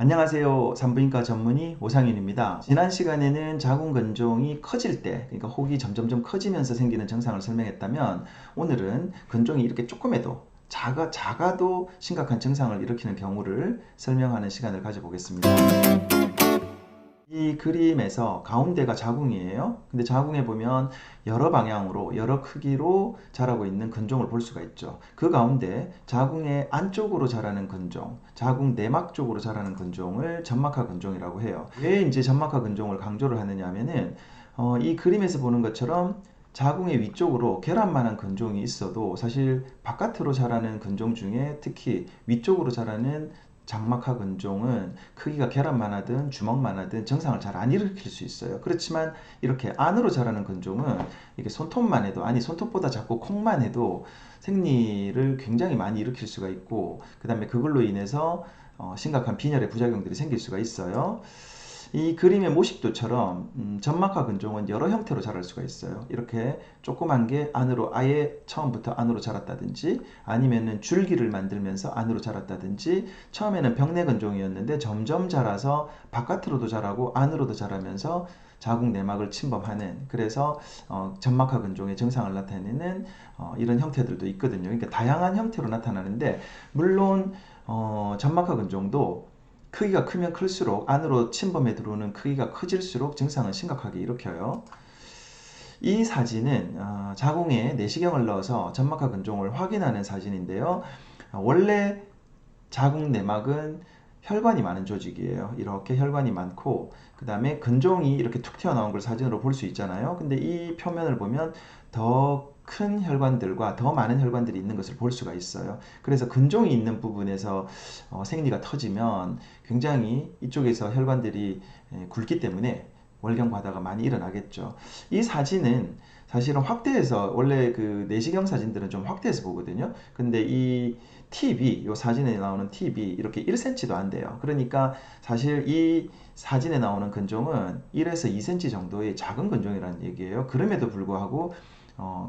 안녕하세요. 산부인과 전문의 오상윤입니다. 지난 시간에는 자궁근종이 커질 때, 그러니까 혹이 점점점 커지면서 생기는 증상을 설명했다면, 오늘은 근종이 이렇게 조금해도 작아도 심각한 증상을 일으키는 경우를 설명하는 시간을 가져보겠습니다. 이 그림에서 가운데가 자궁이에요. 근데 자궁에 보면 여러 방향으로 여러 크기로 자라고 있는 근종을 볼 수가 있죠. 그 가운데 자궁의 안쪽으로 자라는 근종, 자궁 내막 쪽으로 자라는 근종을 점막하 근종이라고 해요. 왜 이제 점막하 근종을 강조를 하느냐 하면은 이 그림에서 보는 것처럼 자궁의 위쪽으로 계란만한 근종이 있어도 사실 바깥으로 자라는 근종 중에 특히 위쪽으로 자라는 장막하 근종은 크기가 계란만 하든 주먹만 하든 증상을 잘 안 일으킬 수 있어요. 그렇지만 이렇게 안으로 자라는 근종은 이게 손톱만 해도, 아니 손톱보다 작고 콩만 해도 생리를 굉장히 많이 일으킬 수가 있고, 그 다음에 그걸로 인해서 심각한 빈혈의 부작용들이 생길 수가 있어요. 이 그림의 모식도처럼 점막하 근종은 여러 형태로 자랄 수가 있어요. 이렇게 조그만 게 안으로 아예 처음부터 안으로 자랐다든지, 아니면은 줄기를 만들면서 안으로 자랐다든지, 처음에는 병내 근종이었는데 점점 자라서 바깥으로도 자라고 안으로도 자라면서 자궁 내막을 침범하는, 그래서 점막하 근종의 증상을 나타내는 이런 형태들도 있거든요. 그러니까 다양한 형태로 나타나는데, 물론 점막하 근종도 크기가 크면 클수록, 안으로 침범해 들어오는 크기가 커질수록 증상은 심각하게 일으켜요. 이 사진은 자궁에 내시경을 넣어서 점막하 근종을 확인하는 사진인데요. 원래 자궁 내막은 혈관이 많은 조직이에요. 이렇게 혈관이 많고, 그 다음에 근종이 이렇게 툭 튀어나온 걸 사진으로 볼 수 있잖아요. 근데 이 표면을 보면 더 큰 혈관들과 더 많은 혈관들이 있는 것을 볼 수가 있어요. 그래서 근종이 있는 부분에서 생리가 터지면 굉장히 이쪽에서 혈관들이 굵기 때문에 월경 과다가 많이 일어나겠죠. 이 사진은 사실은 확대해서, 원래 그 내시경 사진들은 좀 확대해서 보거든요. 근데 이 팁이, 이 사진에 나오는 팁이 이렇게 1cm도 안 돼요. 그러니까 사실 이 사진에 나오는 근종은 1에서 2cm 정도의 작은 근종이라는 얘기예요. 그럼에도 불구하고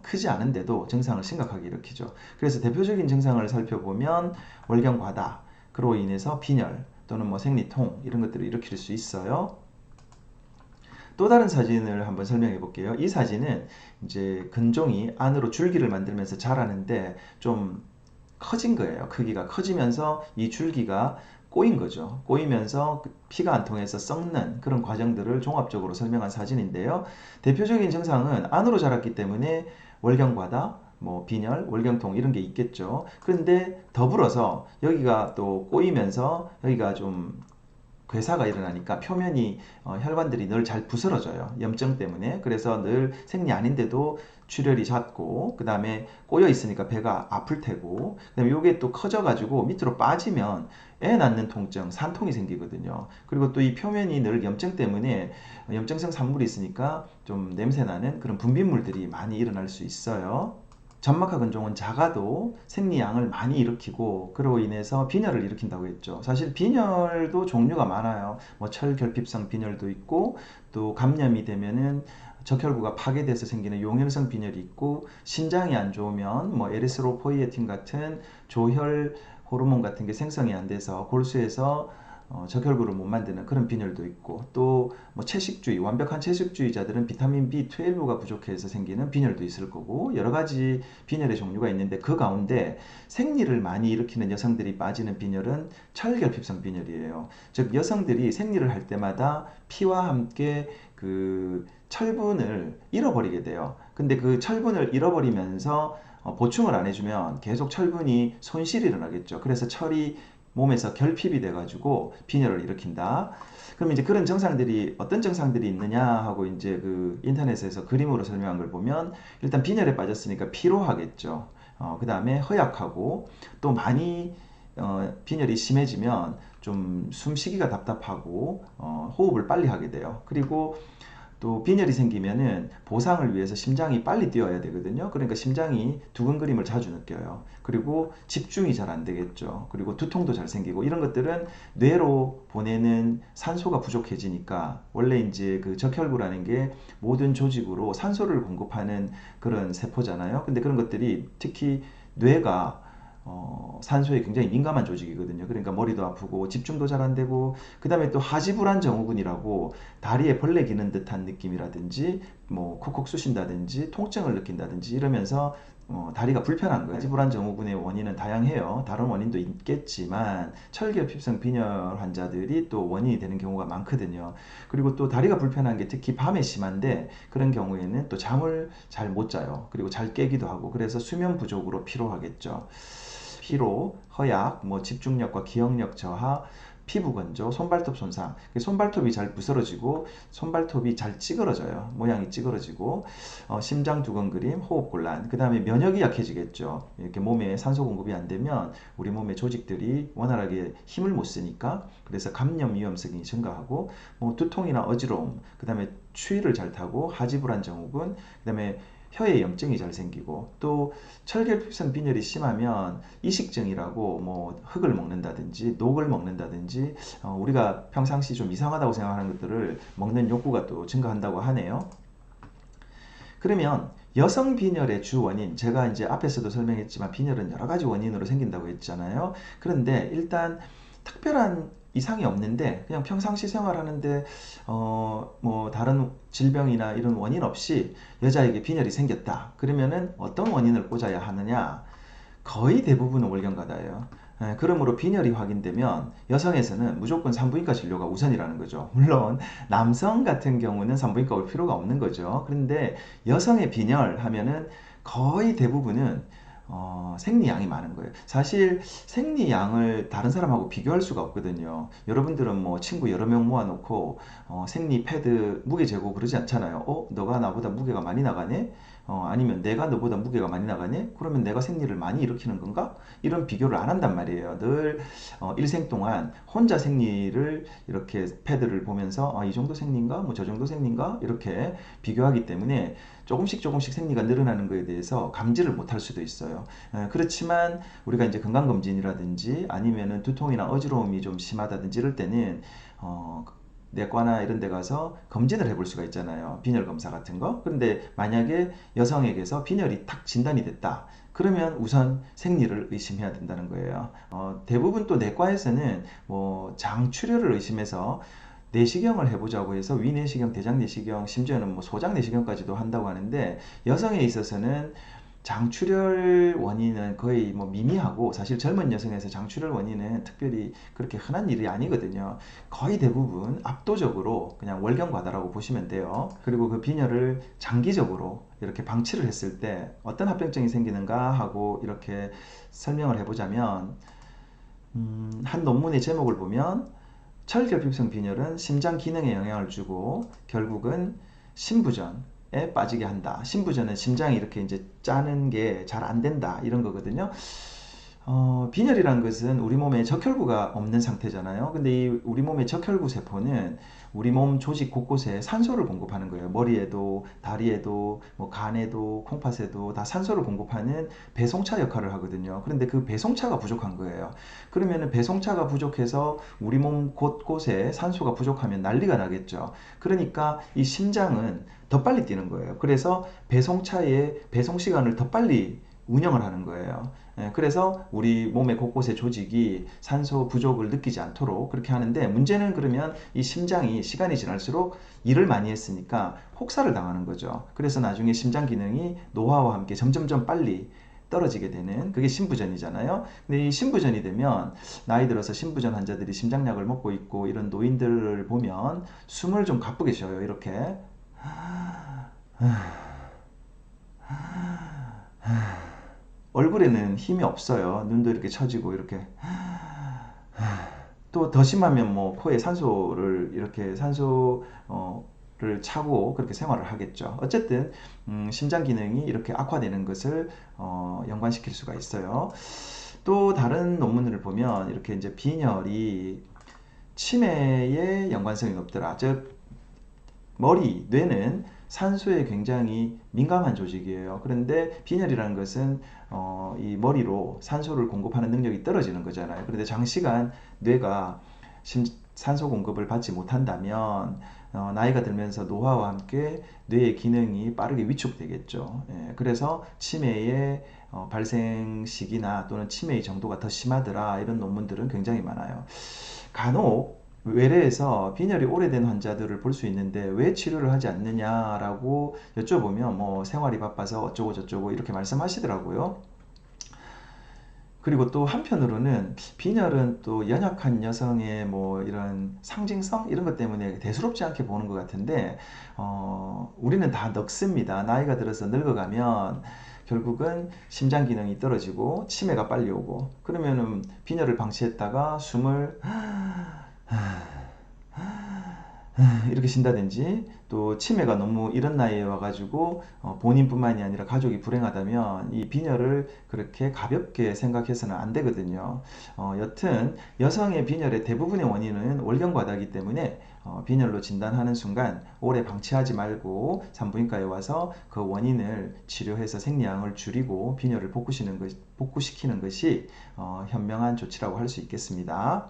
크지 않은데도 증상을 심각하게 일으키죠. 그래서 대표적인 증상을 살펴보면 월경 과다, 그로 인해서 빈혈 또는 뭐 생리통, 이런 것들을 일으킬 수 있어요. 또 다른 사진을 한번 설명해 볼게요. 이 사진은 이제 근종이 안으로 줄기를 만들면서 자라는데 좀 커진 거예요. 크기가 커지면서 이 줄기가 꼬인 거죠. 꼬이면서 피가 안 통해서 썩는 그런 과정들을 종합적으로 설명한 사진인데요. 대표적인 증상은 안으로 자랐기 때문에 월경과다, 뭐 빈혈, 월경통 이런 게 있겠죠. 그런데 더불어서 여기가 또 꼬이면서 여기가 좀 괴사가 일어나니까 표면이 혈관들이 늘 잘 부스러져요. 염증 때문에. 그래서 늘 생리 아닌데도 출혈이 잦고, 그 다음에 꼬여 있으니까 배가 아플 테고, 그 다음에 이게 또 커져가지고 밑으로 빠지면 애 낳는 통증, 산통이 생기거든요. 그리고 또 이 표면이 늘 염증 때문에 염증성 산물이 있으니까 좀 냄새나는 그런 분비물들이 많이 일어날 수 있어요. 점막하 근종은 작아도 생리양을 많이 일으키고, 그로 인해서 빈혈을 일으킨다고 했죠. 사실 빈혈도 종류가 많아요. 뭐 철결핍성 빈혈도 있고, 또 감염이 되면은 적혈구가 파괴돼서 생기는 용혈성 빈혈이 있고, 신장이 안 좋으면 뭐 에리스로포이에틴 같은 조혈 호르몬 같은 게 생성이 안 돼서 골수에서 적혈구를 못 만드는 그런 빈혈도 있고, 또 뭐 채식주의, 완벽한 채식주의자들은 비타민 B12가 부족해서 생기는 빈혈도 있을 거고, 여러 가지 빈혈의 종류가 있는데, 그 가운데 생리를 많이 일으키는 여성들이 빠지는 빈혈은 철결핍성 빈혈이에요. 즉 여성들이 생리를 할 때마다 피와 함께 그 철분을 잃어버리게 돼요. 근데 그 철분을 잃어버리면서 보충을 안 해주면 계속 철분이 손실이 일어나겠죠. 그래서 철이 몸에서 결핍이 돼가지고 빈혈을 일으킨다. 그럼 이제 그런 증상들이 어떤 증상들이 있느냐 하고 이제 그 인터넷에서 그림으로 설명한 걸 보면, 일단 빈혈에 빠졌으니까 피로하겠죠. 그 다음에 허약하고, 또 많이 빈혈이 심해지면 좀 숨쉬기가 답답하고 호흡을 빨리 하게 돼요. 그리고 또 빈혈이 생기면은 보상을 위해서 심장이 빨리 뛰어야 되거든요. 그러니까 심장이 두근거림을 자주 느껴요. 그리고 집중이 잘 안 되겠죠. 그리고 두통도 잘 생기고, 이런 것들은 뇌로 보내는 산소가 부족해지니까, 원래 이제 그 적혈구라는 게 모든 조직으로 산소를 공급하는 그런 세포잖아요. 근데 그런 것들이 특히 뇌가 산소에 굉장히 민감한 조직이거든요. 그러니까 머리도 아프고 집중도 잘 안 되고, 그 다음에 또 하지불안 증후군이라고 다리에 벌레 기는 듯한 느낌이라든지 뭐 콕콕 쑤신다든지 통증을 느낀다든지 이러면서 다리가 불편한 거예요. 하지불안 증후군의 원인은 다양해요. 다른 원인도 있겠지만 철결핍성 빈혈 환자들이 또 원인이 되는 경우가 많거든요. 그리고 또 다리가 불편한 게 특히 밤에 심한데, 그런 경우에는 또 잠을 잘 못 자요. 그리고 잘 깨기도 하고, 그래서 수면 부족으로 피로하겠죠. 피로, 허약, 뭐 집중력과 기억력 저하, 피부 건조, 손발톱 손상. 손발톱이 잘 부스러지고 손발톱이 잘 찌그러져요. 모양이 찌그러지고, 심장 두근거림, 호흡곤란. 그 다음에 면역이 약해지겠죠. 이렇게 몸에 산소 공급이 안 되면 우리 몸의 조직들이 원활하게 힘을 못 쓰니까, 그래서 감염 위험성이 증가하고, 뭐 두통이나 어지러움, 그 다음에 추위를 잘 타고, 하지불안 증후군, 그 다음에 혀에 염증이 잘 생기고, 또 철결핍성 빈혈이 심하면 이식증이라고 뭐 흙을 먹는다든지 녹을 먹는다든지, 우리가 평상시 좀 이상하다고 생각하는 것들을 먹는 욕구가 또 증가한다고 하네요. 그러면 여성 빈혈의 주 원인, 제가 이제 앞에서도 설명했지만 빈혈은 여러 가지 원인으로 생긴다고 했잖아요. 그런데 일단 특별한 이상이 없는데 그냥 평상시 생활하는데 뭐 다른 질병이나 이런 원인 없이 여자에게 빈혈이 생겼다. 그러면은 어떤 원인을 꽂아야 하느냐? 거의 대부분은 월경과다예요. 그러므로 빈혈이 확인되면 여성에서는 무조건 산부인과 진료가 우선이라는 거죠. 물론 남성 같은 경우는 산부인과 올 필요가 없는 거죠. 그런데 여성의 빈혈 하면은 거의 대부분은 생리양이 많은 거예요. 사실 생리양을 다른 사람하고 비교할 수가 없거든요. 여러분들은 뭐 친구 여러 명 모아놓고 생리 패드 무게 재고 그러지 않잖아요. 너가 나보다 무게가 많이 나가네? 아니면 내가 너보다 무게가 많이 나가네? 그러면 내가 생리를 많이 일으키는 건가? 이런 비교를 안 한단 말이에요. 늘 일생 동안 혼자 생리를 이렇게 패드를 보면서 이 정도 생리인가? 뭐 저 정도 생리인가? 이렇게 비교하기 때문에 조금씩 조금씩 생리가 늘어나는 것에 대해서 감지를 못할 수도 있어요. 그렇지만 우리가 이제 건강검진이라든지 아니면은 두통이나 어지러움이 좀 심하다든지 이럴 때는 내과나 이런 데 가서 검진을 해볼 수가 있잖아요. 빈혈 검사 같은 거. 그런데 만약에 여성에게서 빈혈이 탁 진단이 됐다. 그러면 우선 생리를 의심해야 된다는 거예요. 대부분 또 내과에서는 뭐 장출혈을 의심해서 내시경을 해보자고 해서 위내시경, 대장내시경, 심지어는 뭐 소장내시경까지도 한다고 하는데, 여성에 있어서는 장출혈 원인은 거의 뭐 미미하고, 사실 젊은 여성에서 장출혈 원인은 특별히 그렇게 흔한 일이 아니거든요. 거의 대부분 압도적으로 그냥 월경과다라고 보시면 돼요. 그리고 그 빈혈을 장기적으로 이렇게 방치를 했을 때 어떤 합병증이 생기는가 하고 이렇게 설명을 해보자면, 한 논문의 제목을 보면 철결핍성 빈혈은 심장 기능에 영향을 주고 결국은 심부전에 빠지게 한다. 심부전은 심장이 이렇게 이제 짜는 게 잘 안 된다, 이런 거거든요. 빈혈이라는 것은 우리 몸에 적혈구가 없는 상태잖아요. 근데 이 우리 몸의 적혈구 세포는 우리 몸 조직 곳곳에 산소를 공급하는 거예요. 머리에도, 다리에도, 뭐 간에도, 콩팥에도 다 산소를 공급하는 배송차 역할을 하거든요. 그런데 그 배송차가 부족한 거예요. 그러면은 배송차가 부족해서 우리 몸 곳곳에 산소가 부족하면 난리가 나겠죠. 그러니까 이 심장은 더 빨리 뛰는 거예요. 그래서 배송차의 배송 시간을 더 빨리 운영을 하는 거예요. 그래서 우리 몸의 곳곳의 조직이 산소 부족을 느끼지 않도록 그렇게 하는데, 문제는 그러면 이 심장이 시간이 지날수록 일을 많이 했으니까 혹사를 당하는 거죠. 그래서 나중에 심장 기능이 노화와 함께 점점점 빨리 떨어지게 되는, 그게 심부전이잖아요. 근데 이 심부전이 되면 나이 들어서 심부전 환자들이 심장약을 먹고 있고 이런 노인들을 보면 숨을 좀 가쁘게 쉬어요. 이렇게 얼굴에는 힘이 없어요. 눈도 이렇게 처지고 이렇게. 또 더 심하면 뭐 코에 산소를 이렇게 산소를 차고 그렇게 생활을 하겠죠. 어쨌든 심장 기능이 이렇게 악화되는 것을 연관시킬 수가 있어요. 또 다른 논문을 보면 이렇게 이제 빈혈이 치매에 연관성이 높더라. 즉 머리, 뇌는 산소에 굉장히 민감한 조직이에요. 그런데 빈혈이라는 것은 이 머리로 산소를 공급하는 능력이 떨어지는 거잖아요. 그런데 장시간 뇌가 산소 공급을 받지 못한다면 나이가 들면서 노화와 함께 뇌의 기능이 빠르게 위축되겠죠. 그래서 치매에 발생 시기나 또는 치매의 정도가 더 심하더라, 이런 논문들은 굉장히 많아요. 간혹 외래에서 빈혈이 오래된 환자들을 볼 수 있는데 왜 치료를 하지 않느냐라고 여쭤보면 뭐 생활이 바빠서 어쩌고 저쩌고 이렇게 말씀하시더라고요. 그리고 또 한편으로는 빈혈은 또 연약한 여성의 뭐 이런 상징성 이런 것 때문에 대수롭지 않게 보는 것 같은데, 우리는 다 늙습니다. 나이가 들어서 늙어가면 결국은 심장 기능이 떨어지고 치매가 빨리 오고, 그러면은 빈혈을 방치했다가 숨을 이렇게 쉰다든지, 또 치매가 너무 이런 나이에 와가지고 본인뿐만이 아니라 가족이 불행하다면 이 빈혈을 그렇게 가볍게 생각해서는 안 되거든요. 여튼 여성의 빈혈의 대부분의 원인은 월경과다이기 때문에 빈혈로 진단하는 순간 오래 방치하지 말고 산부인과에 와서 그 원인을 치료해서 생리량을 줄이고 빈혈을 복구시키는 것이 현명한 조치라고 할 수 있겠습니다.